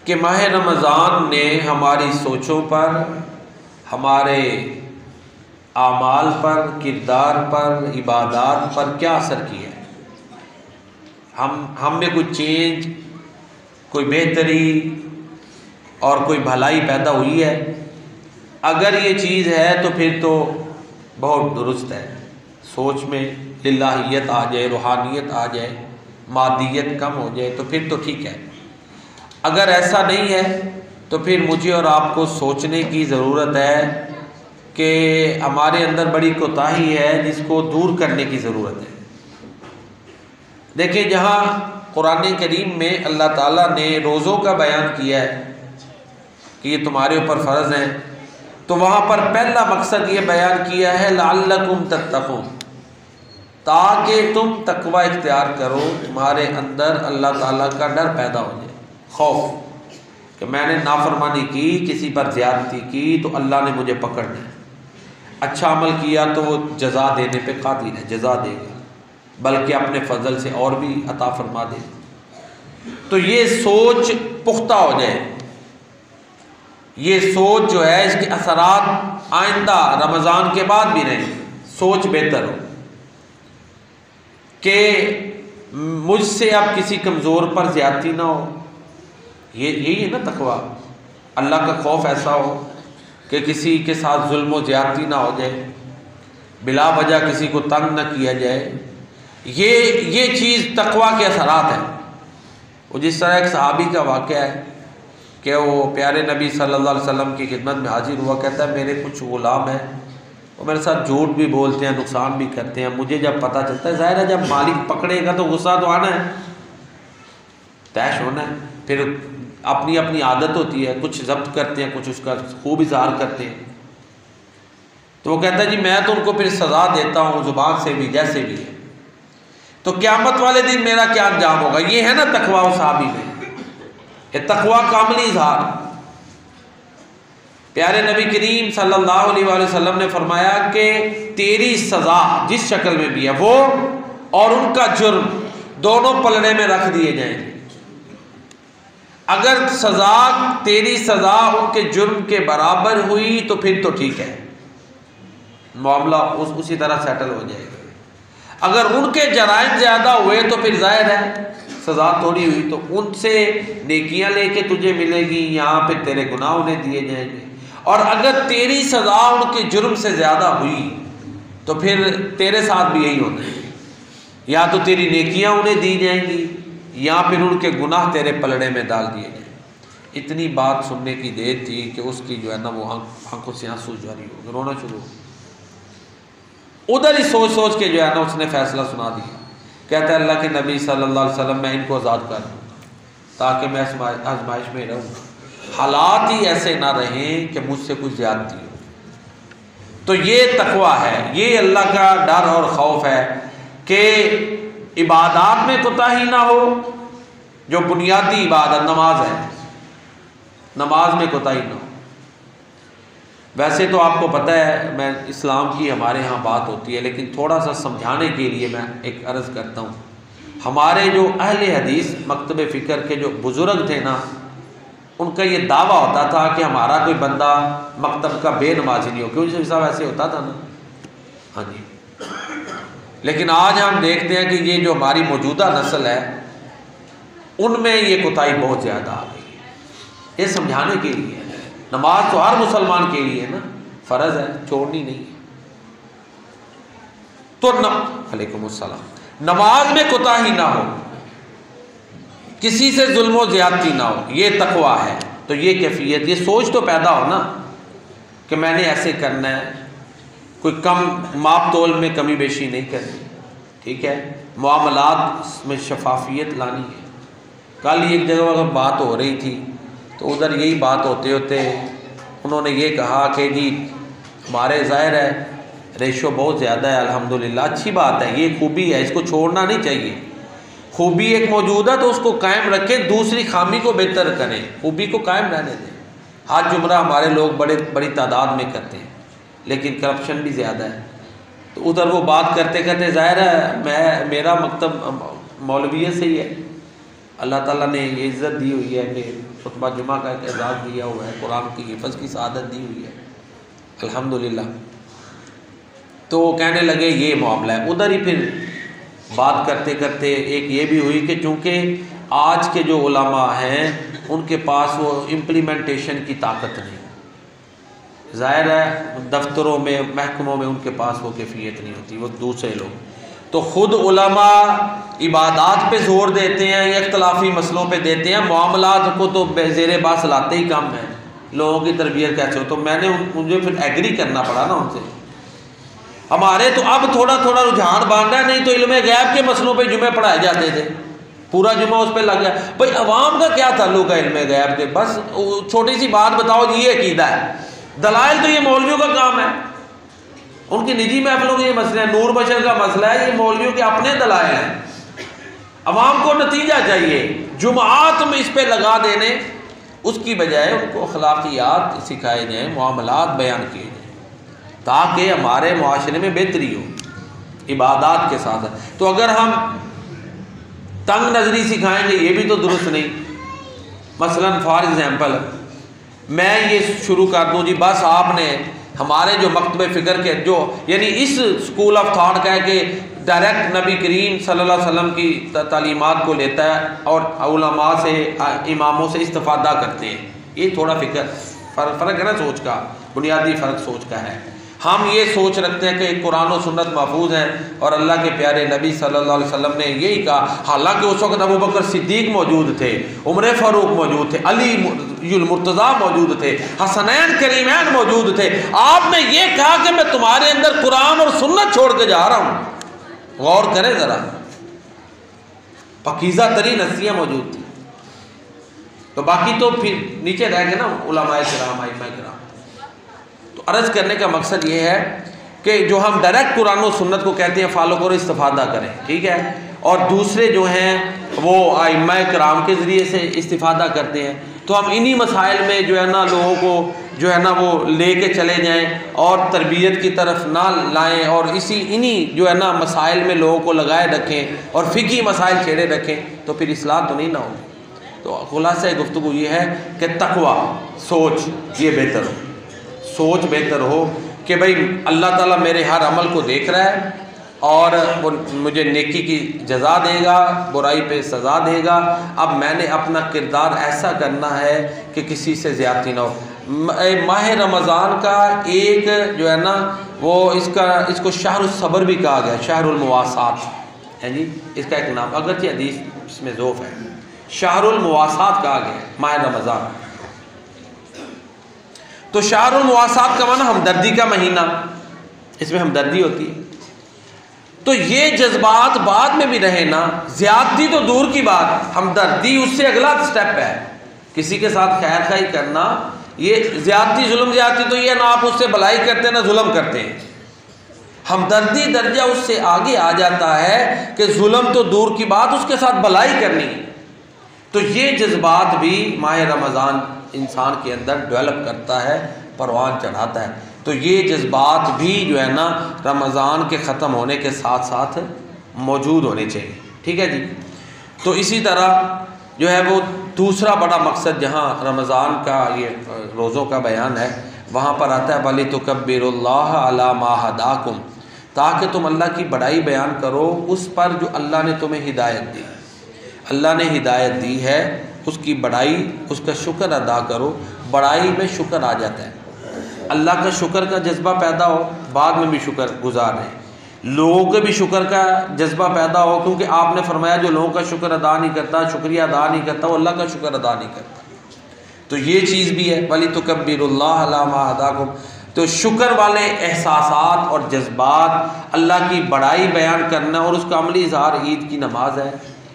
कि माह रमज़ान ने हमारी सोचों पर, हमारे आमाल पर, किरदार पर, इबादात पर क्या असर किया है। हम में कोई चेंज, कोई बेहतरी और कोई भलाई पैदा हुई है। अगर ये चीज़ है तो फिर तो बहुत दुरुस्त है। सोच में लिल्लाहियत आ जाए, रूहानियत आ जाए, मादियत कम हो जाए तो फिर तो ठीक है। अगर ऐसा नहीं है तो फिर मुझे और आपको सोचने की ज़रूरत है कि हमारे अंदर बड़ी कोताही है जिसको दूर करने की ज़रूरत है। देखिए, जहाँ कुरान करीम में अल्लाह ताला ने रोज़ों का बयान किया है कि ये तुम्हारे ऊपर फ़र्ज़ हैं, तो वहाँ पर पहला मकसद ये बयान किया है लअल्लकुम तत्तक़ून, ताकि तुम तकवा इख्तियार करो, तुम्हारे अंदर अल्लाह ताला का डर पैदा हो जाए, खौफ कि मैंने नाफरमानी की, किसी पर ज़्यादती की तो अल्लाह ने मुझे पकड़ना है। अच्छा अमल किया तो वो जज़ा देने पे कादिर है, जज़ा देगा, बल्कि अपने फजल से और भी अता फरमा देगा। तो ये सोच पुख्ता हो जाए, ये सोच जो है इसके असरात आइंदा रमज़ान के बाद भी रहें। सोच बेहतर हो कि मुझसे अब किसी कमज़ोर पर ज़्यादती ना हो। यही है ना तकवा। अल्लाह का खौफ ऐसा हो कि किसी के साथ जुल्म व ज़्यादती ना हो जाए, बिला वजह किसी को तंग न किया जाए। ये चीज़ तकवा के असरात है। वो जिस तरह एक सहाबी का वाक़या है कि वो प्यारे नबी सल्लल्लाहु अलैहि वसल्लम की खिदमत में हाजिर हुआ, कहता है मेरे कुछ ग़ुलाम हैं, वो मेरे साथ झूठ भी बोलते हैं, नुकसान भी करते हैं। मुझे जब पता चलता है, ज़ाहिर है जब मालिक पकड़ेगा तो गुस्सा तो आना है, तैश होना है। फिर अपनी अपनी आदत होती है, कुछ जब्त करते हैं, कुछ उसका खूब इजहार करते हैं। तो वो कहता है जी मैं तो उनको फिर सज़ा देता हूँ ज़ुबान से भी, जैसे भी है। तो क़यामत वाले दिन मेरा क्या अंजाम होगा। ये है ना तकवा उस सहाबी में, ये तकवा कामली इजहार। प्यारे नबी करीम सल्लल्लाहु अलैहि वसल्लम ने फरमाया कि तेरी सज़ा जिस शक्ल में भी है वो और उनका जुर्म दोनों पलड़े में रख दिए जाएंगे। अगर सज़ा, तेरी सज़ा उनके जुर्म के बराबर हुई तो फिर तो ठीक है, मामला उसी तरह सेटल हो जाएगा। अगर उनके जराइम ज़्यादा हुए तो फिर जाहिर है सज़ा थोड़ी हुई तो उनसे नेकियां लेके तुझे मिलेगी, यहाँ पे तेरे गुनाह उन्हें दिए जाएंगे। और अगर तेरी सज़ा उनके जुर्म से ज़्यादा हुई तो फिर तेरे साथ भी यही होना है, या तो तेरी नेकियां उन्हें दी जाएंगी या फिर उनके गुनाह तेरे पलड़े में डाल दिए जाएंगे। इतनी बात सुनने की देर थी कि उसकी जो है ना वो आंखों से आंसू जारी हो, रोना शुरू। उधर ही सोच सोच के जो है ना उसने फैसला सुना दिया। कहता है अल्लाह के नबी सल्लल्लाहु अलैहि वसल्लम मैं इनको आज़ाद कर दूँगा ताकि मैं आजमाइश में रहूँ, हालात ही ऐसे ना रहें कि मुझसे कुछ ज़्यादती हो। तो ये तकवा है, ये अल्लाह का डर और खौफ है कि इबादत में कोताही ना हो। जो बुनियादी इबादत नमाज है, नमाज में कोताही ना हो। वैसे तो आपको पता है मैं इस्लाम की हमारे यहाँ बात होती है, लेकिन थोड़ा सा समझाने के लिए मैं एक अर्ज़ करता हूँ। हमारे जो अहले हदीस मकतब फ़िक्र के जो बुज़ुर्ग थे ना, उनका ये दावा होता था कि हमारा कोई बंदा मकतब का बेनमाजी नहीं हो, क्योंकि साहब ऐसे होता था ना। हाँ जी। लेकिन आज हम देखते हैं कि ये जो हमारी मौजूदा नस्ल है उनमें ये कोताही बहुत ज़्यादा आ गई है। ये समझाने के लिए है। नमाज तो हर मुसलमान के लिए है ना, फ़र्ज़ है, छोड़नी नहीं है। तो अलैकुमुस्सलाम, नमाज में कोताही ना हो, किसी से जुल्म व ज़्यादती ना हो, ये तकवा है। तो ये कैफियत, ये सोच तो पैदा हो ना कि मैंने ऐसे करना है, कोई कम माप तोल में कमी बेशी नहीं करनी, ठीक है, मामलात में शफाफियत लानी है। कल एक जगह बात हो रही थी तो उधर यही बात होते होते उन्होंने ये कहा कि जी हमारे ज़ाहिर है रेशो बहुत ज़्यादा है, अल्हम्दुलिल्लाह, अच्छी बात है, ये खूबी है, इसको छोड़ना नहीं चाहिए। खूबी एक मौजूद है तो उसको कायम रखें, दूसरी खामी को बेहतर करें, खूबी को कायम रहने दें। हाथ जुमरा हमारे लोग बड़ी तादाद में करते हैं, लेकिन करप्शन भी ज़्यादा है। तो उधर वो बात करते करते ज़ाहिर है मेरा मकतब मौलवियत से ही है, अल्लाह ताला ने ये इज़्ज़त दी हुई है कि खुतबा जुमा का एक एजाज़ दिया हुआ है, कुरान की हिफ़्ज़ की सआदत दी हुई है अल्हम्दुलिल्लाह। तो वो कहने लगे ये मामला है। उधर ही फिर बात करते करते एक ये भी हुई कि चूँकि आज के जो उलमा हैं उनके पास वो इम्प्लीमेंटेशन की ताकत नहीं, ज़ाहिर है दफ्तरों में महकमों में उनके पास वो कैफियत नहीं होती, वो दूसरे लोग तो ख़ुद उलमा इबादात पे ज़ोर देते हैं या इख्तलाफी मसलों पे देते हैं, मामलात को तो ज़ेर बास लाते ही कम है। लोगों की तरबियत कैसे हो, तो मुझे फिर एग्री करना पड़ा ना उनसे। हमारे तो अब थोड़ा थोड़ा रुझान बांध रहा है, नहीं तो इल्म गैब के मसलों पे जुमे पढ़ाए जाते थे, पूरा जुमा उस पर लग गया। भाई अवाम का क्या ताल्लुक है इल्म गैब के? बस छोटी सी बात बताओ, ये अकीदा है, दलाइल तो ये मौलवियों का काम है, उनकी निजी महफिलों के ये मसले हैं, नूर बशर का मसला है, ये मौलवियों के अपने दलाइल हैं। अवाम को नतीजा चाहिए, जुमात में इस पे लगा देने उसकी बजाय उनको अखलाकियात सिखाए जाएँ, मामलात बयान किए जाएँ ताकि हमारे मुआशरे में बेहतरी हो इबादात के साथ। तो अगर हम तंग नज़री सिखाएंगे ये भी तो दुरुस्त नहीं। मसलन फॉर एग्ज़ाम्पल मैं ये शुरू कर दूँ जी, बस आपने हमारे जो मकतबे फ़िक्र के जो यानी इस स्कूल ऑफ थाट का है कि डायरेक्ट नबी करीम सल्लल्लाहु अलैहि वसल्लम की तालीमात को लेता है और उलमा से इमामों से इस्तिफ़ादा करते हैं, ये थोड़ा फ़र्क है ना, सोच का बुनियादी फ़र्क सोच का है। हम ये सोच रखते हैं कि कुरान और सुन्नत महफूज हैं और अल्लाह के प्यारे नबी सल्लल्लाहु अलैहि वसल्लम ने यही कहा। हालांकि उस वक्त अबू बकर सिद्दीक मौजूद थे, उमर फ़ारूक मौजूद थे, अली मुर्तज़ा मौजूद थे, हसनैन करीमैन मौजूद थे। आपने ये कहा कि मैं तुम्हारे अंदर कुरान और सुन्नत छोड़ के जा रहा हूँ। गौर करें ज़रा, पकीज़ा तरीन हस्तियाँ मौजूद थी, तो बाकी तो फिर नीचे रह गए ना उलमाए किराम, आइम्माए किराम। तो अर्ज़ करने का मकसद ये है कि जो हम डायरेक्ट कुरान और सुन्नत को कहते हैं फॉलो करो, इस्तिफ़ादा करें, ठीक है, और दूसरे जो हैं वो आइम्माए किराम के ज़रिए से इस्तिफ़ादा करते हैं। तो हम इन्हीं मसाइल में जो है ना लोगों को जो है ना वो ले के चले जाएं और तरबियत की तरफ ना लाएं और इन्हीं जो है ना मसाइल में लोगों को लगाए रखें और फ़िक़ही मसाइल छेड़े रखें, तो फिर इस्लाह तो नहीं ना होगी। तो खुलासा गुफ्तगू ये है कि तक़वा सोच ये बेहतर हो, सोच बेहतर हो कि भाई अल्लाह ताला मेरे हर अमल को देख रहा है और वो मुझे नेकी की जज़ा देगा, बुराई पे सज़ा देगा। अब मैंने अपना किरदार ऐसा करना है कि किसी से ज़्यादती ना हो। माह रमज़ान का एक जो है ना वो इसको शहरुल सब्र भी कहा गया, शहरुल मुवासात है जी इसका एक नाम, अगरचे हदीस इसमें ज़ोफ़ है, शहरुल मुवासात कहा गया माह रमज़ान। तो शहरुल मुवासात का माना हमदर्दी का महीना, इसमें हमदर्दी होती है। तो ये जज्बात बाद में भी रहे ना, ज्यादती तो दूर की बात, हमदर्दी उससे अगला स्टेप है। किसी के साथ खैर खाई करना, ये ज्यादती जुल्म ज्यादती तो ये ना आप उससे भलाई करते ना जुल्म करते हैं, हमदर्दी दर्जा उससे आगे आ जाता है कि जुल्म तो दूर की बात उसके साथ भलाई करनी है। तो ये जज्बात भी माह रमज़ान इंसान के अंदर डेवलप करता है, परवान चढ़ाता है। तो ये जज्बात भी जो है ना रमज़ान के ख़त्म होने के साथ साथ मौजूद होने चाहिए, ठीक है जी। तो इसी तरह जो है वो दूसरा बड़ा मकसद जहाँ रमज़ान का ये रोज़ों का बयान है वहाँ पर आता है वली तुकब्बिरुल्लाह अला मा हदाकुम, ताकि तुम अल्लाह की बड़ाई बयान करो उस पर जो अल्लाह ने तुम्हें हिदायत दी। अल्लाह ने हिदायत दी है, उसकी बड़ाई, उसका शुक्र अदा करो। बड़ाई में शुक्र आ जाता है, अल्लाह का शुक्र का जज्बा पैदा हो, बाद में भी शुक्र गुजार रहे, लोगों के भी शुक्र का जज्बा पैदा हो, क्योंकि आपने फरमाया जो लोगों का शुक्र अदा नहीं करता, शुक्रिया अदा नहीं करता, वो अल्लाह का शुक्र अदा नहीं करता। तो ये चीज़ भी है वली तुकब्बिरुल्लाह अला मा हदाकुम। तो शुक्र वाले एहसासात और जज्बात, अल्लाह की बड़ाई बयान करना और उसका अमली इजहार ईद की नमाज है।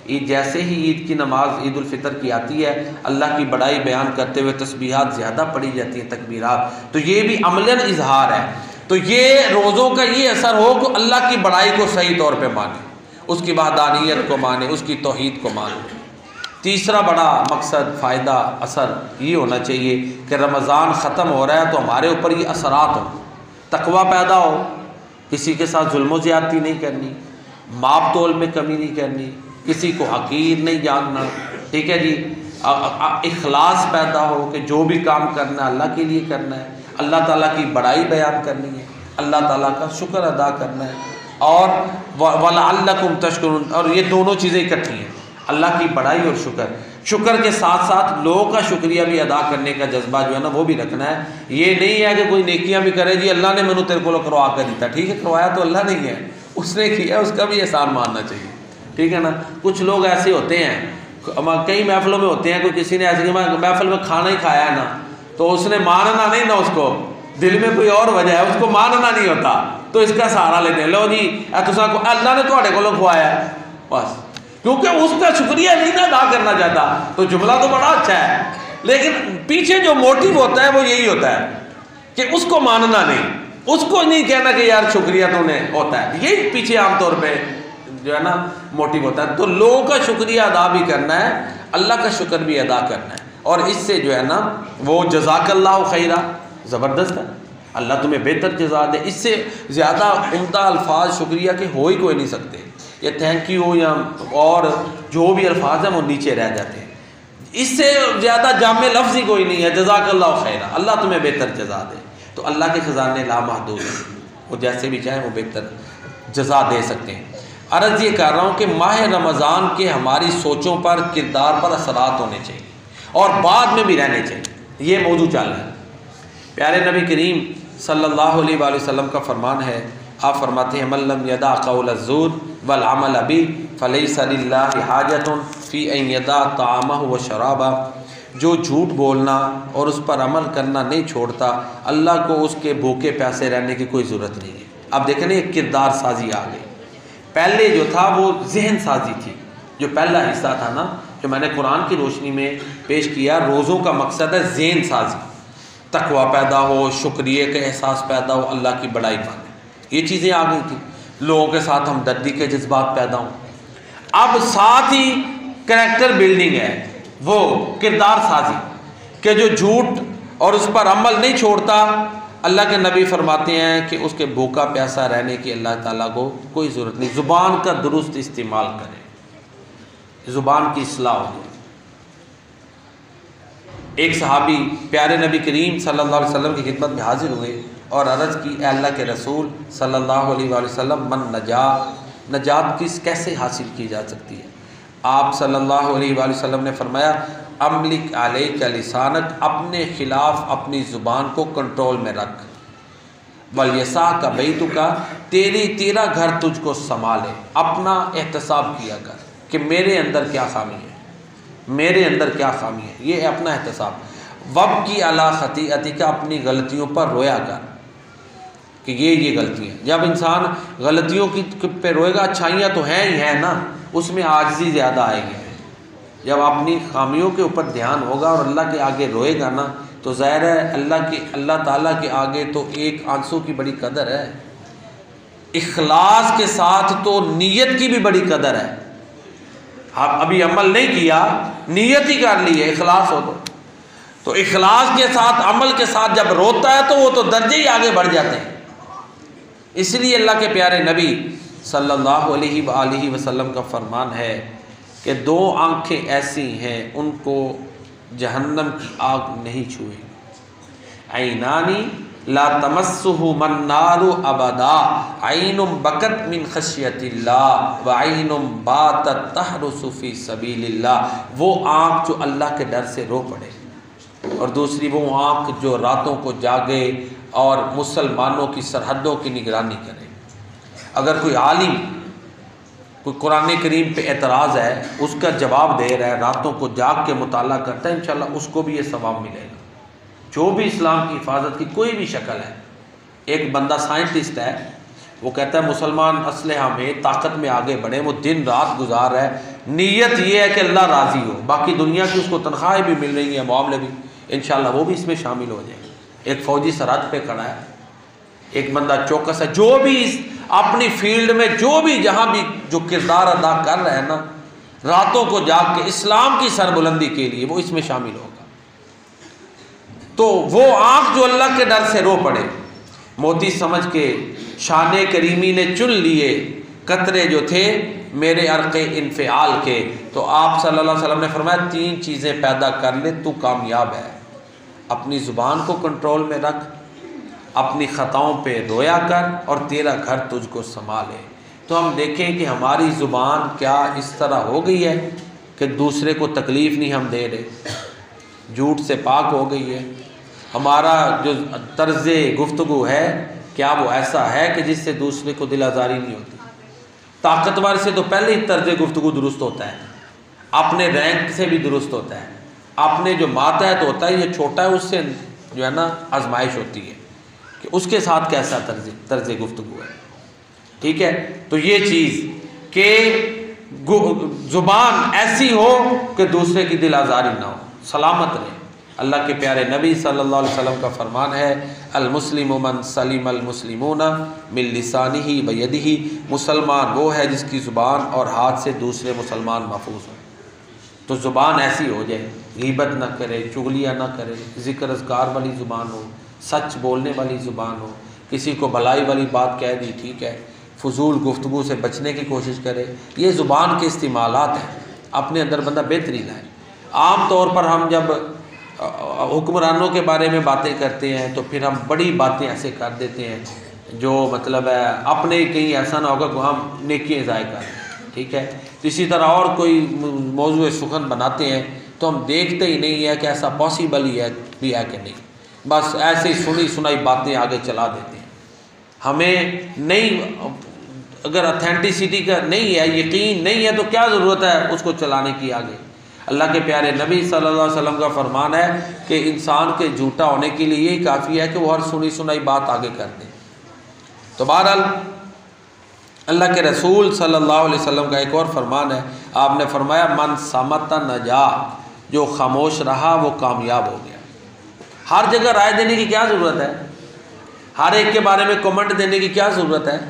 ईद जैसे ही ईद की नमाज ईद उल फितर की आती है, अल्लाह की बड़ाई बयान करते हुए तस्बीहात ज़्यादा पढ़ी जाती हैं, तकबीरात, तो ये भी अमलन इजहार है। तो ये रोज़ों का ये असर हो कि अल्लाह की बड़ाई को सही तौर पे माने, उसकी वहदानियत को माने, उसकी तौहीद को माने। तीसरा बड़ा मकसद, फ़ायदा, असर ये होना चाहिए कि रमज़ान ख़त्म हो रहा है तो हमारे ऊपर ये असरात हो, तकवा पैदा हो, किसी के साथ जुल्म ज़्यादती नहीं करनी, माप तोल में कमी नहीं करनी, किसी को हकीर नहीं जानना, ठीक है जी, इखलास पैदा हो कि जो भी काम करना है अल्लाह के लिए करना है, अल्लाह ताला की बड़ाई बयान करनी है, अल्लाह ताला का शुक्र अदा करना है, और वलअल्लकुम तशकुरून, और ये दोनों चीज़ें इकट्ठी हैं, अल्लाह की बड़ाई और शुक्र के साथ साथ लोगों का शुक्रिया भी अदा करने का जज्बा जो है ना वो भी रखना है। ये नहीं है कि कोई नेकियां भी करे, जी अल्लाह ने मैंने तेरे को करवा कर दिया, ठीक है करवाया तो अल्लाह नहीं है, उसने किया, उसका भी एहसान मानना चाहिए, ठीक है ना। कुछ लोग ऐसे होते हैं, कई महफिलों में होते हैं, कोई किसी ने ऐसे महफिल में खाना ही खाया है ना, तो उसने मानना नहीं ना, उसको दिल में कोई और वजह है, उसको मानना नहीं होता, तो इसका सहारा लेते, लो जी तुसा को अल्लाह ने थोड़े को खुआया बस, क्योंकि उसका शुक्रिया नहीं ना अदा करना चाहता। तो जुमला तो बड़ा अच्छा है, लेकिन पीछे जो मोटिव होता है वो यही होता है कि उसको मानना नहीं, उसको नहीं कहना कि यार शुक्रिया तूने होता है, यही पीछे आमतौर पे जो है ना मोटिव होता है। तो लोगों का शुक्रिया अदा भी करना है, अल्लाह का शुक्र भी अदा करना है, और इससे जो है ना वो जज़ाकल्लाहु खैरा ज़बरदस्त है, अल्लाह तुम्हें बेहतर जज़ा दे। इससे ज़्यादा उम्दा अल्फाज शुक्रिया के हो ही कोई नहीं सकते, ये थैंक यू या और जो भी अल्फाज हैं वो नीचे रह जाते हैं, इससे ज़्यादा जामे लफ्ज़ ही कोई नहीं है, जज़ाकल्लाहु खैरा, अल्लाह तुम्हें बेहतर जज़ा दे। तो अल्लाह के ख़जाने लामहदूद हैं, वो जैसे भी चाहें वो बेहतर जज़ा दे सकते हैं। अर्ज़ ये कर रहा हूँ कि माह रमज़ान के हमारी सोचों पर, किरदार पर असरात होने चाहिए और बाद में भी रहने चाहिए, ये मौजू चल रहा है। प्यारे नबी करीम सल्लल्लाहु अलैहि वसल्लम का फरमान है, आप फरमाते हैं मल्लम यदा क़ौल अज़्ज़ूर वल अमल बी फ़लैसा लिल्लाहि हाजतुन फ़ी अन यदा ताअमहु व शराबा, जो झूठ बोलना और उस पर अमल करना नहीं छोड़ता, अल्लाह को उसके भूखे प्यासे रहने की कोई ज़रूरत नहीं है। अब देखें ना, किरदार साजी आ गई। पहले जो था वो जहन साजी थी, जो पहला हिस्सा था ना जो मैंने कुरान की रोशनी में पेश किया, रोज़ों का मकसद है जहन साजी, तकवा पैदा हो, शुक्रिया का एहसास पैदा हो, अल्लाह की बड़ाई पाने, ये चीज़ें आ गई थी। लोगों के साथ हमदर्दी के जज्बात पैदा हों। अब साथ ही कैरेक्टर बिल्डिंग है, वो किरदार साजी कि जो झूठ और उस पर अमल नहीं छोड़ता, अल्लाह के नबी फरमाते हैं कि उसके भूखा प्यासा रहने की अल्लाह ताला को कोई ज़रूरत नहीं। ज़ुबान का दुरुस्त इस्तेमाल करें, ज़ुबान की इस्लाह हो। एक सहाबी प्यारे नबी करीम सल्लल्लाहु अलैहि वसल्लम की खिदमत में हाजिर हुए और अर्ज़ की, अल्लाह के रसूल सल्लल्लाहु अलैहि वसल्लम, मन नजात कैसे हासिल की जा सकती है? आप सल्लल्लाहु अलैहि वसल्लम ने फरमाया, अमलिक अलैका लिसानक, अपने खिलाफ अपनी ज़ुबान को कंट्रोल में रख, वल यसा का बैतुका, तेरा घर तुझको संभाले, अपना एहतसाब किया कर कि मेरे अंदर क्या खामी है, मेरे अंदर क्या खामी है, ये है अपना एहतसाब। वब की अला खतीअतिका, अपनी गलतियों पर रोया कर कि ये गलतियाँ। जब इंसान गलतियों की पे रोएगा, अच्छाइयाँ तो हैं ही हैं ना, उसमें आजिज़ी ज़्यादा आएगी। जब अपनी खामियों के ऊपर ध्यान होगा और अल्लाह के आगे रोएगा ना, तो ज़ाहिर है अल्लाह ताला के आगे तो एक आंसू की बड़ी कदर है, इखलास के साथ तो नीयत की भी बड़ी कदर है। आप अभी अमल नहीं किया, नीयत ही कर ली है, इखलास हो तो इखलास के साथ अमल के साथ जब रोता है तो वो तो दर्जे ही आगे बढ़ जाते हैं। इसलिए अल्लाह के प्यारे नबी सल्लल्लाहु अलैहि वसल्लम का फरमान है कि दो आँखें ऐसी हैं उनको जहन्नम की आग नहीं छुएगी। ऐनानी ला तमस्सुहु मन्नारु अबदा, ऐनुम बकत मिन खशियतिल्लाह व ऐनुम बातत तहरुसु फी सबीलिल्लाह, वो आँख जो अल्लाह के डर से रो पड़े, और दूसरी वो आँख जो रातों को जागे और मुसलमानों की सरहदों की निगरानी करे। अगर कोई आलिम कोई कुरान करीम पे एतराज़ है, उसका जवाब दे रहा है, रातों को जाग के मुताला करता है, इंशाल्लाह उसको भी ये सवाब मिलेगा। जो भी इस्लाम की हिफाजत की कोई भी शक्ल है, एक बंदा साइंटिस्ट है, वो कहता है मुसलमान असलहा में ताकत में आगे बढ़े, वो दिन रात गुजार रहा है, नीयत ये है कि अल्लाह राज़ी हो, बाकी दुनिया की उसको तनख्वाहें भी मिल रही हैं, मामले भी, इंशाल्लाह वो भी इसमें शामिल हो जाएंगे। एक फ़ौजी सरहद पे खड़ा है, एक बंदा चौकस है, जो भी अपनी फील्ड में जो भी जहाँ भी जो किरदार अदा कर रहा है ना, रातों को जाग के इस्लाम की सरबुलंदी के लिए, वो इसमें शामिल होगा। तो वो आँख जो अल्लाह के डर से रो पड़े, मोती समझ के शान करीमी ने चुन लिए कतरे जो थे मेरे अर्क़ इन्फ़िआल के। तो आप सल्लल्लाहु अलैहि वसल्लम ने फरमाया 3 चीज़ें पैदा कर ले तू कामयाब है। अपनी ज़ुबान को कंट्रोल में रख, अपनी ख़ताओं पे रोया कर, और तेरा घर तुझको संभाले। तो हम देखें कि हमारी ज़ुबान क्या इस तरह हो गई है कि दूसरे को तकलीफ़ नहीं हम दे रहे, झूठ से पाक हो गई है। हमारा जो तर्ज़ गुफ्तगू है क्या वो ऐसा है कि जिससे दूसरे को दिल आज़ारी नहीं होती। ताकतवर से तो पहले ही तर्ज़ गुफ्तगू दुरुस्त होता है, अपने रैंक से भी दुरुस्त होता है, अपने जो मातहत होता है, ये छोटा है, उससे जो है ना आजमाइश होती है कि उसके साथ कैसा तर्ज़ गुफ्तगू है। ठीक है, तो ये चीज़ कि ज़ुबान ऐसी हो कि दूसरे की दिल आज़ारी ना हो, सलामत रहे। अल्लाह के प्यारे नबी सल्लल्लाहु अलैहि वसल्लम का फरमान है, अल मुस्लिमु मन सलिम अल मुस्लिमूना मिन लिसानिही व यदिही, मुसलमान वो है जिसकी ज़ुबान और हाथ से दूसरे मुसलमान महफूज हो। तो ज़ुबान ऐसी हो जाए, गीबत ना करे, चुगलियाँ ना करे, ज़िक्र अज़कार वाली ज़ुबान हो, सच बोलने वाली ज़ुबान हो, किसी को भलाई वाली बात कह दी ठीक है, फजूल गुफ्तगू से बचने की कोशिश करे। ये ज़ुबान के इस्तेमालात हैं, अपने अंदर बंदा बेहतरी लाए। आम तौर पर हम जब हुक्मरानों के बारे में बातें करते हैं तो फिर हम बड़ी बातें ऐसे कर देते हैं जो मतलब है अपने कहीं ऐसा ना होगा कि हम नेकियां ज़ाय कर, ठीक है। तो इसी तरह और कोई मौजूद सुखन बनाते हैं तो हम देखते ही नहीं है कि ऐसा पॉसिबल ही है भी है कि नहीं, बस ऐसे ही सुनी सुनाई बातें आगे चला देते हैं। हमें नहीं, अगर अथेंटिसिटी का नहीं है, यकीन नहीं है, तो क्या ज़रूरत है उसको चलाने की आगे। अल्लाह के प्यारे नबी सल्लल्लाहु अलैहि वसल्लम का फरमान है कि इंसान के झूठा होने के लिए यही काफ़ी है कि वो हर सुनी सुनाई बात आगे कर दे। तो बहरहाल अल्लाह के रसूल सल्लल्लाहु अलैहि वसल्लम का एक और फरमान है, आपने फरमाया मन समता नजा, जो खामोश रहा वो कामयाब हो गया। हर जगह राय देने की क्या ज़रूरत है, हर एक के बारे में कमेंट देने की क्या ज़रूरत है।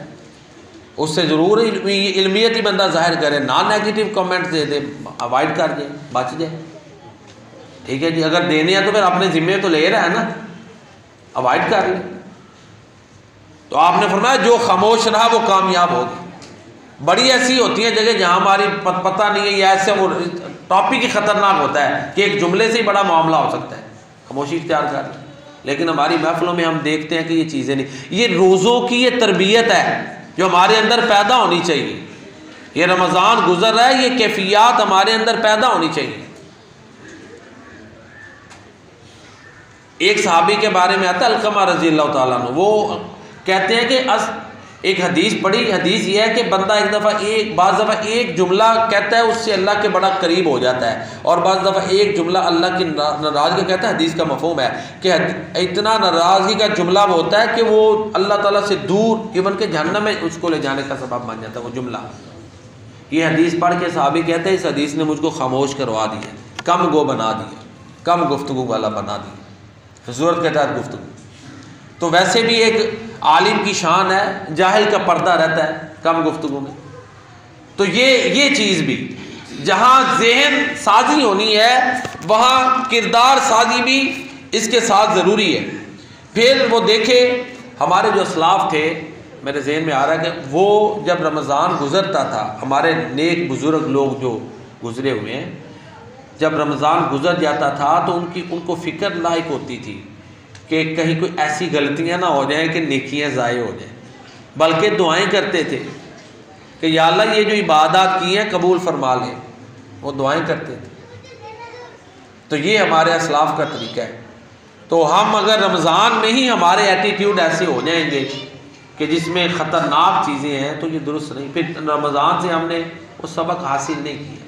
उससे ज़रूर इल्मियत ही बंदा जाहिर करे, ना नेगेटिव कमेंट दे दे, अवॉइड कर जाए, बच जाए। ठीक है जी, अगर देने हैं तो फिर अपने ज़िम्मे तो ले रहा है ना, अवॉइड कर ले। तो आपने फरमाया जो खामोश रहा वो कामयाब हो गया। बड़ी ऐसी होती है जगह जहाँ हमारी पता नहीं है, या ऐसे वो टॉपिक ही ख़तरनाक होता है कि एक जुमले से ही बड़ा मामला हो सकता है, खामोशी इख्तियार कर ले। लेकिन हमारी महफिलों में हम देखते हैं कि ये चीज़ें नहीं, ये रोज़ों की ये तरबियत है जो हमारे अंदर पैदा होनी चाहिए। ये रमज़ान गुजर रहा है, ये कैफियत हमारे अंदर पैदा होनी चाहिए। एक सहाबी के बारे में आता है अलकमा रज़ी अल्लाह ताला अन्हु, वो कहते हैं कि एक हदीस पढ़ी, हदीस ये है कि बंदा बाज़ दफ़ा एक जुमला कहता है उससे अल्लाह के बड़ा करीब हो जाता है, और बाज़ दफ़ा एक जुमला अल्लाह की नाराज़गी कहता है। हदीस का मफ़हूम है कि इतना नाराज़गी का जुमला होता है कि वो अल्लाह ताला से दूर, इवन के जहन्नम में उसको ले जाने का सबब बन जाता है वो जुमला। ये हदीस पढ़ के सहाबी कहते हैं इस हदीस ने मुझको खामोश करवा दिया, कम गो बना दिया, कम गुफ्तगू वाला बना दिया, ज़रूरत के तहत गुफ्तगू। तो वैसे भी एक आलिम की शान है, जाहिल का पर्दा रहता है कम गुफ्तगू में। तो ये चीज़ भी, जहाँ ज़हन साजी होनी है वहाँ किरदार साजी भी इसके साथ ज़रूरी है। फिर वो देखे हमारे जो असलाफ थे, मेरे जहन में आ रहा है कि वो जब रमज़ान गुज़रता था, हमारे नेक बुज़ुर्ग लोग जो गुज़रे हुए हैं, जब रमज़ान गुज़र जाता था तो उनको फ़िक्र लायक होती थी कि कहीं कोई ऐसी गलतियां ना हो जाएं कि नेकियां ज़ाय हो जाएं, बल्कि दुआएं करते थे कि या अल्लाह ये जो इबादत की हैं कबूल फरमा ले, वो दुआएं करते थे। तो ये हमारे असलाफ का तरीका है। तो हम अगर रमज़ान में ही हमारे एटीट्यूड ऐसे हो जाएंगे कि जिसमें ख़तरनाक चीज़ें हैं तो ये दुरुस्त नहीं, फिर रमज़ान से हमने वो सबक हासिल नहीं किया।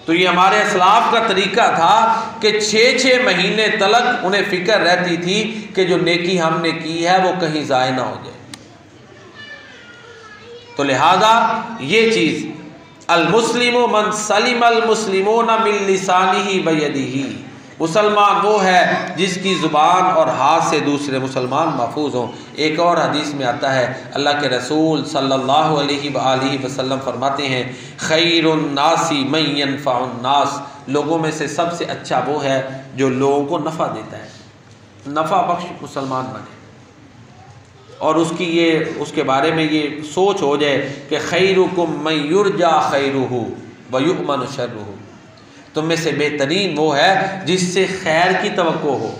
तो ये हमारे असलाफ का तरीका था कि 6-6 महीने तलक उन्हें फ़िक्र रहती थी कि जो नेकी हमने की है वो कहीं ज़ाय ना हो जाए। तो लिहाजा ये चीज़, अल मुस्लिमु मन सलिम अल मुस्लिमूना मिन लिसानिही व यदिही, मुसलमान वो है जिसकी ज़ुबान और हाथ से दूसरे मुसलमान महफूज हों। एक और हदीस में आता है, अल्लाह के रसूल सल्लल्लाहु अलैहि वसल्लम फरमाते हैं, खैरुन नासी मन यनफ़उन नास, लोगों में से सबसे अच्छा वो है जो लोगों को नफ़ा देता है, नफ़ा बख्श मुसलमान बने। और उसके बारे में ये सोच हो जाए कि खैरुकुम मन युरजा खैरुहु व युअमनु शर्रुहु, तुम में से बेहतरीन वो है जिससे खैर की तवक्को हो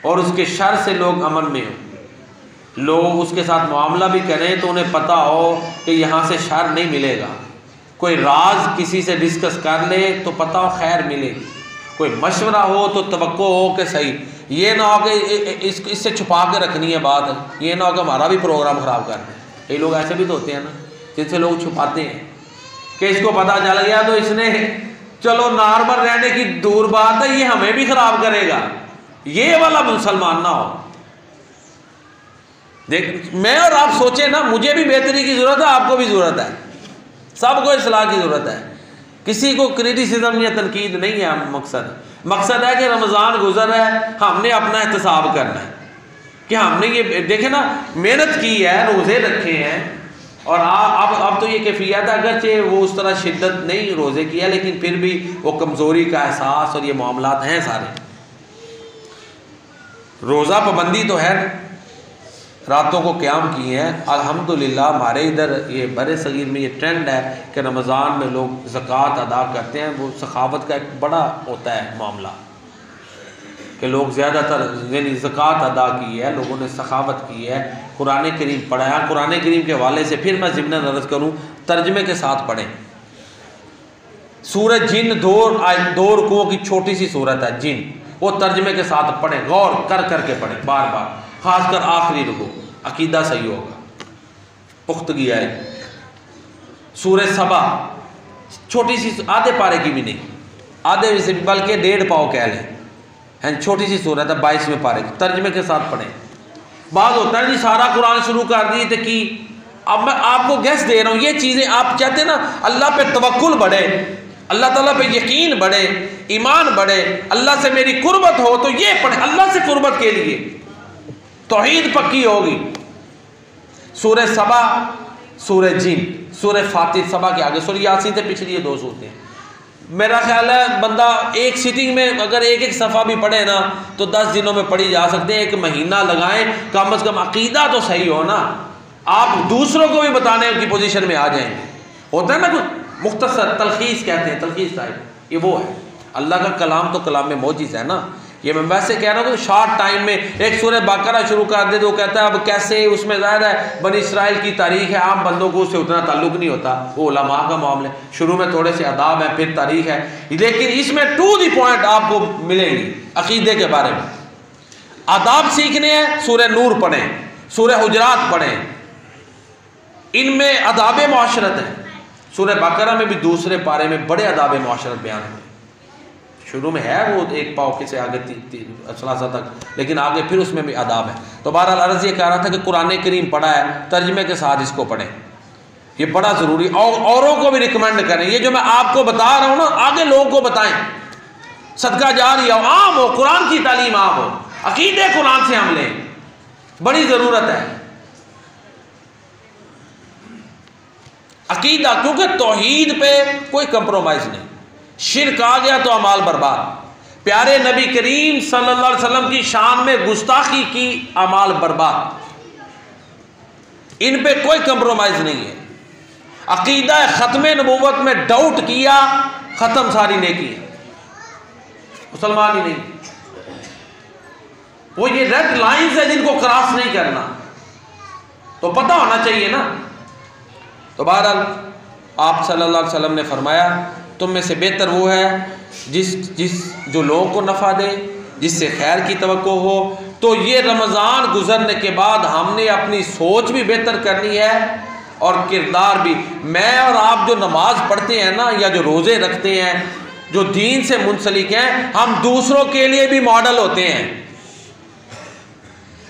और उसके शर से लोग अमन में हो। लोग उसके साथ मामला भी करें तो उन्हें पता हो कि यहाँ से शर नहीं मिलेगा। कोई राज किसी से डिस्कस कर ले तो पता हो खैर मिलेगी। कोई मशवरा हो तो तवक्को हो कि सही, ये ना हो कि इससे छुपा के रखनी है बात, ये ना हो कि हमारा भी प्रोग्राम ख़राब करना है। ये लोग ऐसे भी तो होते हैं ना, जिनसे लोग छुपाते हैं कि इसको पता चल गया तो इसने, चलो नॉर्मल रहने की दूर बात है, ये हमें भी खराब करेगा। ये वाला मुसलमान ना हो। देख, मैं और आप सोचे ना, मुझे भी बेहतरी की ज़रूरत है, आपको भी ज़रूरत है, सबको इस्लाह की ज़रूरत है। किसी को क्रिटिसिज्म या तनकीद नहीं है। मकसद है कि रमज़ान गुजर है, हमने अपना एहतसाब करना है कि हमने ये देखे ना, मेहनत की है, रोज़े रखे हैं, और अब तो ये कैफियत है, अगरचे वो उस तरह शिद्दत नहीं रोज़े की है, लेकिन फिर भी वो कमज़ोरी का एहसास और ये मामलात हैं सारे। रोज़ा पाबंदी तो है, रातों को क़याम किए हैं अल्हम्दुलिल्लाह। हमारे इधर ये बड़े सगीर में ये ट्रेंड है कि रमज़ान में लोग ज़कात अदा करते हैं। वो सखावत का एक बड़ा होता है मामला कि लोग ज़्यादातर यानी ज़कात अदा की है, लोगों ने सखावत की है, कुरान करीम पढ़ा है। कुरान करीम के हवाले से फिर मैं ज़िम्नन अर्ज़ करूँ, तर्जमे के साथ पढ़ें। सूरह जिन दो रुकुओं की छोटी सी सूरत है जिन, वो तर्जमे के साथ पढ़ें, गौर कर करके पढ़ें बार बार, खासकर आखिरी रुकू, अकीदा सही होगा, पुख्तगी आए। सूरह सबा छोटी सी, आधे पारे की भी नहीं, आधे से बल्कि 1.5 पाव कह लें, है छोटी सी सूरत है, 22वें पारे की, तर्जमे के साथ पढ़ें। बात होता है जी सारा कुरान शुरू कर दी तो की। अब मैं आपको गैस दे रहा हूँ, ये चीज़ें आप चाहते हैं ना, अल्लाह पे तवक्कुल बढ़े, अल्लाह ताला पे यकीन बढ़े, ईमान बढ़े, अल्लाह से मेरी कुर्बत हो, तो ये पढ़े। अल्लाह से कुर्बत के लिए तौहीद पक्की होगी। सूरह सबा, सूरह जिन, सूरह फातिर, सबा के आगे सूरह यासीन से पिछली ये 2 सूरतें। मेरा ख्याल है बंदा एक सिटिंग में अगर एक सफ़ा भी पढ़े ना तो 10 दिनों में पढ़ी जा सकते हैं। 1 महीना लगाएं, कम से कम अकीदा तो सही हो ना, आप दूसरों को भी बताने की पोजीशन में आ जाएंगे। होता है ना कुछ मुख्तसर तलखीस कहते हैं, तलखीस टाइप, ये वो है। अल्लाह का कलाम तो कलाम में मौजूद है ना। ये मैं वैसे कह रहा हूँ कि शॉर्ट टाइम में एक सूरह बकरा शुरू कर दे तो कहता है अब कैसे, उसमें ज़ाहिर है बनी इसराइल की तारीख है, आम बंदों को उससे उतना ताल्लुक़ नहीं होता, वो उलमा का मामला है। शुरू में थोड़े से आदाब है, फिर तारीख है, लेकिन इसमें टू द पॉइंट आपको मिलेंगी अकीदे के बारे में। आदाब सीखने हैं, सूरह नूर पढ़ें, सूरह हुजरात पढ़ें, इनमें आदाब मुआशरत है। सूरह बकरा में भी दूसरे पारे में बड़े आदाब मुआशरत बयान हुए। शुरू में है वो 1 पाव के से आगे 3 तक, लेकिन आगे फिर उसमें भी आदाब है। तो बहरहाल अर्ज़ ये कह रहा था कि कुरान करीम पढ़ा है, तर्जमे के साथ इसको पढ़ें, ये बड़ा ज़रूरी। और औरों को भी रिकमेंड करें। ये जो मैं आपको बता रहा हूँ ना, आगे लोगों को बताएं, सदका जारिया हो, आम हो, कुरान की तालीम आम हो, अकीदे कुरान से हम लें, बड़ी ज़रूरत है अकीदा, क्योंकि तौहीद पे कोई कंप्रोमाइज़ नहीं। शिरक आ गया तो अमाल बर्बाद। प्यारे नबी करीम सल्लल्लाहु अलैहि वसल्लम की शान में गुस्ताखी की, अमाल बर्बाद। इन पे कोई कंप्रोमाइज नहीं है। अकीदा ख़त्म नबूवत में डाउट किया, ख़त्म सारी नेकी, मुसलमान ही नहीं। वो ये रेड लाइंस है जिनको क्रॉस नहीं करना, तो पता होना चाहिए ना। तो बहरहाल आप सल्लल्लाहु अलैहि वसल्लम ने फरमाया तुम में से बेहतर वो है जो लोगों को नफ़ा दे, जिससे खैर की तवक्को हो। तो ये रमज़ान गुजरने के बाद हमने अपनी सोच भी बेहतर करनी है और किरदार भी। मैं और आप जो नमाज पढ़ते हैं ना, या जो रोज़े रखते हैं, जो दीन से मुंसलिक हैं, हम दूसरों के लिए भी मॉडल होते हैं।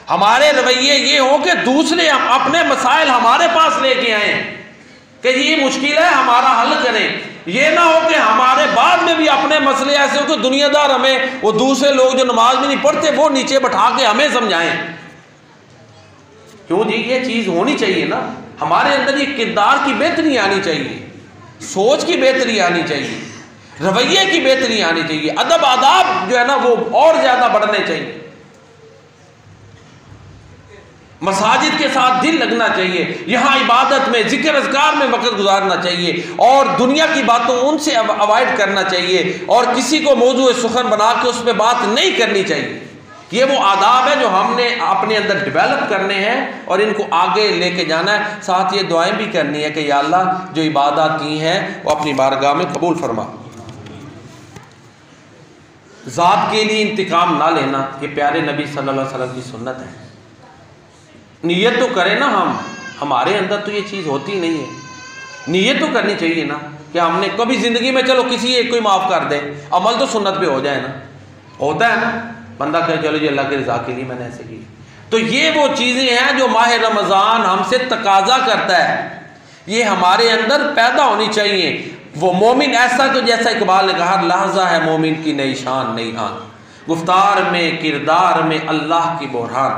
हमारे रवैये ये हो कि दूसरे अपने मसाइल हमारे पास लेके आए कि ये मुश्किल है, हमारा हल करें। ये ना हो कि हमारे बाद में भी अपने मसले ऐसे हो कि दुनियादार हमें, वो दूसरे लोग जो नमाज भी नहीं पढ़ते, वो नीचे बैठा के हमें समझाएं। क्यों जी, ये चीज़ होनी चाहिए ना। हमारे अंदर ये किरदार की बेहतरी आनी चाहिए, सोच की बेहतरी आनी चाहिए, रवैये की बेहतरी आनी चाहिए, अदब आदाब जो है ना वो और ज़्यादा बढ़ने चाहिए। मसाजिद के साथ दिल लगना चाहिए, यहाँ इबादत में, जिक्र अज़कार में वक़्त गुजारना चाहिए और दुनिया की बातों उनसे अवॉइड करना चाहिए और किसी को मौजूद सुखन बना के उस पर बात नहीं करनी चाहिए। ये वो आदाब है जो हमने अपने अंदर डेवलप करने हैं और इनको आगे लेके जाना है। साथ ये दुआएं भी करनी है कि या अल्लाह जो इबादत की हैं वो अपनी बारगाह में कबूल फरमा। ज़ात के लिए इंतकाम ना लेना, ये प्यारे नबी सल्लल्लाहु अलैहि वसल्लम की सुन्नत है। नीयत तो करें ना, हमारे अंदर तो ये चीज़ होती नहीं है। नीयत तो करनी चाहिए ना कि हमने कभी ज़िंदगी में चलो किसी एक को ही माफ़ कर दे, अमल तो सुन्नत पे हो जाए ना। होता है ना, बंदा कहे चलो जी अल्लाह के रज़ा के लिए मैंने ऐसे की। तो ये वो चीज़ें हैं जो माह रमज़ान हमसे तकाजा करता है, ये हमारे अंदर पैदा होनी चाहिए। वो मोमिन ऐसा तो जैसा इकबाल ने कहा, लहजा है मोमिन की नई शान नई आन, गुफ्तार में किरदार में अल्लाह की बुरहान,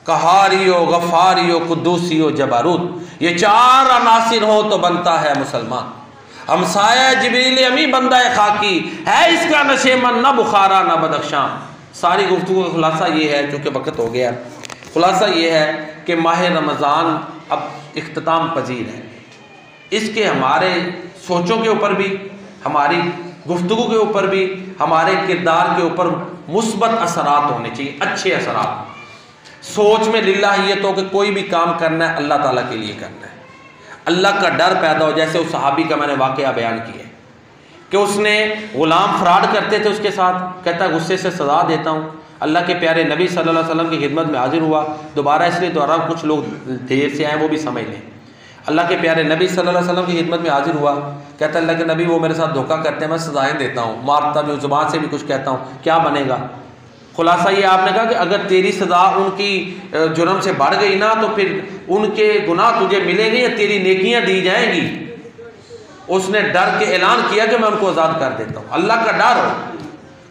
कहारियो गफ़ारियो कुद्दूसियो जबारूत, ये चार अनासिर हो तो बनता है मुसलमान। हमसाया जिब्रील अमी बंदा खाकी है, इसका नशे मन न बुखारा न बदख्शां। सारी गुफ्तगू का खुलासा ये है, चूँकि वक़्त हो गया, खुलासा ये है कि माह रमज़ान अब इख्तिताम पजीर है। इसके हमारे सोचों के ऊपर भी, हमारी गुफ्तगू के ऊपर भी, हमारे किरदार के ऊपर मुस्बत असरात होने चाहिए, अच्छे असरात। सोच में लिल्लाहियत हो कि कोई भी काम करना है अल्लाह ताला के लिए करना है, अल्लाह का डर पैदा हो। जैसे उस सहाबी का मैंने वाक़या बयान किया है कि उसने गुलाम फ्रॉड करते थे उसके साथ, कहता गुस्से से सज़ा देता हूँ। अल्लाह के प्यारे नबी सल्लल्लाहु अलैहि वसल्लम की खिदमत में हाजिर हुआ, दोबारा इसलिए दोहरा, कुछ लोग देर से आए वो भी समझ लें। अल्लाह के प्यारे नबी सल्लल्लाहु अलैहि वसल्लम की खिदमत में हाजिर हुआ, कहता अल्लाह के नबी वो मेरे साथ धोखा करते हैं, मैं सज़ाएँ देता हूँ, मारता भी, ज़ुबान से भी कुछ कहता हूँ, क्या बनेगा? खुलासा ये आपने कहा कि अगर तेरी सज़ा उनकी जुर्म से बढ़ गई ना तो फिर उनके गुनाह तुझे मिलेंगे या तेरी नेकियां दी जाएंगी। उसने डर के ऐलान किया कि मैं उनको आज़ाद कर देता हूँ। अल्लाह का डर हो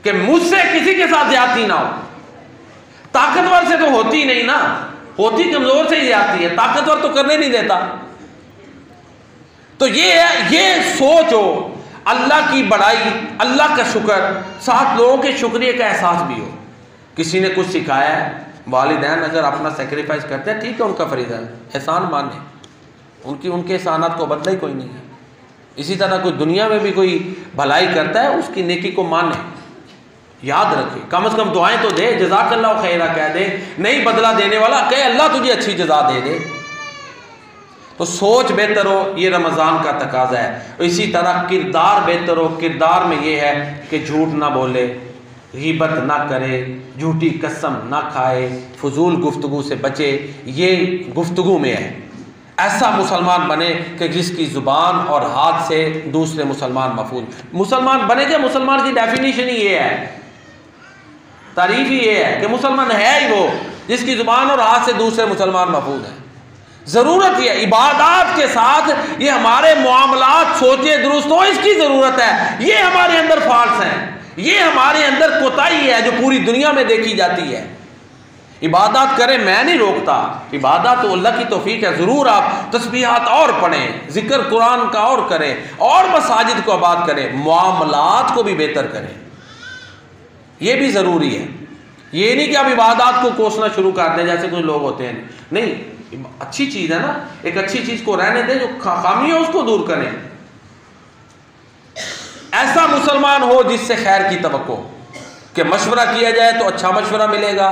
कि मुझसे किसी के साथ ज्यादती ना हो। ताकतवर से तो होती नहीं ना, होती कमजोर से ही ज्यादती है, ताकतवर तो करने नहीं देता। तो ये सोच हो, अल्लाह की बड़ाई, अल्लाह का शुक्र, साथ लोगों के शुक्रिया का एहसास भी हो। किसी ने कुछ सिखाया है, वालिदैन अगर अपना सेक्रीफाइस करते हैं, ठीक है, उनका फरीज़ा है, एहसान माने, उनके एहसानात को बदला ही कोई नहीं है। इसी तरह कोई दुनिया में भी कोई भलाई करता है, उसकी नेकी को माने, याद रखे, कम से कम दुआएं तो दे, जज़ाकल्लाहु खैरा कह दे, नहीं बदला देने वाला कहे अल्लाह तुझे अच्छी जज़ा दे दे। तो सोच बेहतर हो, ये रमज़ान का तकाजा है। इसी तरह किरदार बेहतर हो, किरदार में ये है कि झूठ ना बोले, गीबत ना करे, झूठी कसम ना खाए, फजूल गुफ्तगू से बचे, ये गुफ्तगू में है। ऐसा मुसलमान बने कि जिसकी ज़ुबान और हाथ से दूसरे मुसलमान महफूज। मुसलमान बने के मुसलमान की डेफिनेशन ही ये है, तारीफ ही ये है कि मुसलमान है ही वो जिसकी ज़ुबान और हाथ से दूसरे मुसलमान महफूज हैं। ज़रूरत ये इबादत के साथ ये हमारे मामलात सोचे दुरुस्त हो, इसकी ज़रूरत है। ये हमारे अंदर फॉल्ट हैं, ये हमारे अंदर कोताही है जो पूरी दुनिया में देखी जाती है। इबादत करें, मैं नहीं रोकता, इबादत तो अल्लाह की तौफीक है। ज़रूर आप तस्बीहात और पढ़ें, ज़िक्र कुरान का और करें, और मसाजिद को आबाद करें, मामलात को भी बेहतर करें, ये भी ज़रूरी है। ये नहीं कि आप इबादत को कोसना शुरू कर दें जैसे कुछ लोग होते हैं। नहीं, अच्छी चीज़ है ना, एक अच्छी चीज़ को रहने दें, जो खामी है उसको दूर करें। ऐसा मुसलमान हो जिससे खैर की तवक्को, कि मशवरा किया जाए तो अच्छा मशवरा मिलेगा,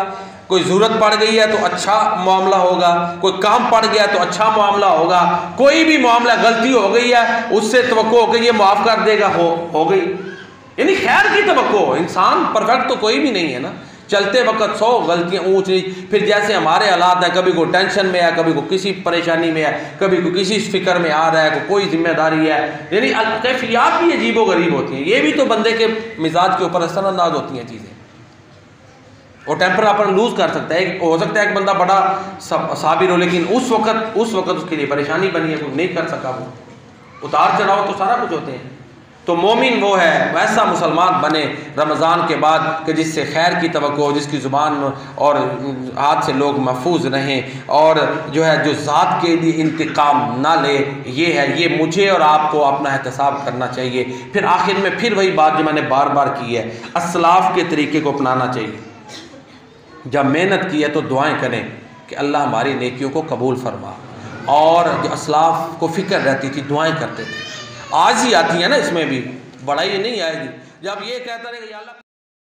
कोई ज़रूरत पड़ गई है तो अच्छा मामला होगा, कोई काम पड़ गया तो अच्छा मामला होगा, कोई भी मामला गलती हो गई है उससे तवक्को हो कि ये माफ़ कर देगा, हो गई, यानी खैर की तवक्को। इंसान परफेक्ट तो कोई भी नहीं है ना, चलते वक्त 100 गलतियाँ ऊँच नीच, फिर जैसे हमारे हालात है, कभी को टेंशन में है, कभी को किसी परेशानी में है, कभी को किसी फिक्र में आ रहा है, कोई जिम्मेदारी है, यानी कैफियत भी अजीबो गरीब होती हैं। ये भी तो बंदे के मिजाज के ऊपर असरअंदाज होती हैं चीज़ें। वो टेम्पर अपन लूज कर सकता है, हो सकता है एक बंदा बड़ा साबिर हो लेकिन उस वक्त उसके लिए परेशानी बनी है, कुछ नहीं कर सका, वो उतार चढ़ाव तो सारा कुछ होते हैं। तो मोमिन वो है, वैसा मुसलमान बने रमज़ान के बाद कि जिससे खैर की तवक्को हो, जिसकी ज़ुबान और हाथ से लोग महफूज रहें, और जो है जो ज़ात के लिए इंतकाम ना ले। ये है, ये मुझे और आपको अपना एहतसाब करना चाहिए। फिर आखिर में फिर वही बात जो मैंने बार बार की है, अस्लाफ के तरीके को अपनाना चाहिए। जब मेहनत की है तो दुआएं करें, कि अल्लाह हमारी नेकियों को कबूल फरमा। और जो असलाफ को फ़िक्र रहती थी, दुआएं करते थे, आज ही आती है ना, इसमें भी बड़ाई नहीं आएगी जब ये कहता रहे कि या अल्लाह